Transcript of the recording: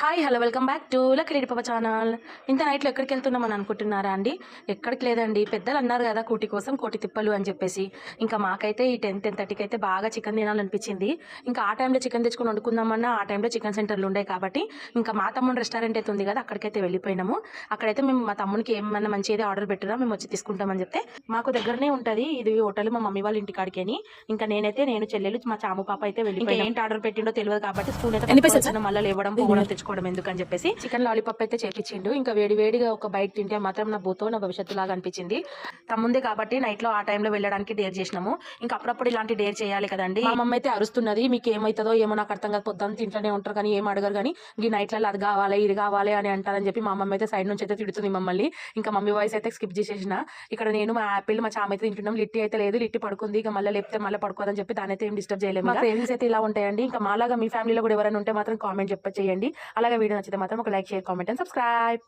Hi hello welcome back to Lucky Pava channel. ఇంత నైట్లో ఎక్కడికి వెళ్తున్నామని అనుకుంటున్నారా అండి? ఎక్కడికి లేదండి, పెద్దలు అన్నారు కదా కూటి కోసం కోటి తిప్పలు అని చెప్పేసి. ఇంకా మాకైతే ఈ 10-10:30కి అయితే బాగా చికెన్ తినాలనిపించింది. ఇంకా ఆ టైంలో చికెన్ తెచ్చుకొని వండుకుందామన్నా ఆ టైంలో చికెన్ సెంటర్లు ఉండే కాబట్టి ఇంకా మా తమ్ముడు రెస్టారెంట్ అయితే ఉంది కదా, అక్కడికైతే వెళ్ళిపోయినాము. అక్కడైతే మేము మా తమ్మునికి ఏమన్నా మంచిది ఆర్డర్ పెట్టినా మేము వచ్చి తీసుకుంటామని చెప్తే మాకు దగ్గరనే ఉంటుంది ఇది హోటల్, మా మమ్మీ వాళ్ళ ఇంటికాడికేని. ఇంకా నేను చెల్లెలు మా చాము పాప అయితే వెళ్ళి ఏంటి ఆర్డర్ పెట్టిండో తెలియదు కాబట్టి స్పూన్ అయితే మళ్ళీ లేవడం పోవడం తెచ్చుకోవడం ఎందుకని చెప్పేసి చికెన్ లాలీపాప్ అయితే చేపించిండు. ఇంకా వేడిగా ఒక బైట్ తింటే మాత్రం నా భూతో నా భవిష్యత్తు లాగా అనిపించింది. తమ్ముందే కాబట్టి నైట్ లో ఆ టైంలో వెళ్ళడానికి డేర్ చేసినాము. ఇంకా అప్పుడప్పుడు ఇలాంటి డేర్ చేయాలి కదండి. మా మమ్మ అయితే అరుస్తున్నది, మీకు ఏమవుతుందో ఏమో నాకు అర్థం కాదు, పొద్దున్న తింటూనే ఉంటారు కానీ ఏం అడగరు కానీ ఈ నైట్లలో అది కావాలి ఇది కావాలి అని అంటారని చెప్పి మా మమ్మ అయితే సైడ్ నుంచి అయితే తిడుతుంది మమ్మల్ని. ఇంకా మమ్మీ వాయిస్ అయితే స్కిప్ చేసేసిన. ఇక్కడ నేను మా యాపిల్ మా చామ అయితే తింటున్నాం. లిట్టి అయితే లేదు, లిట్టి పడుకుంది. ఇక మళ్ళీ లేపితే మళ్ళీ పడుకోదని చెప్పి దాని అయితే ఏం డిస్టర్బ్ చేయలేము. మా క్రేవింగ్స్ అయితే ఇలా ఉంటాయండి. ఇంకా మాలాగా మీ ఫ్యామిలీలో కూడా ఎవరైనా ఉంటే మాత్రం కామెంట్ చేయండి. అలాగే వీడియో నచ్చితే మాత్రం ఒక like, share, comment and subscribe.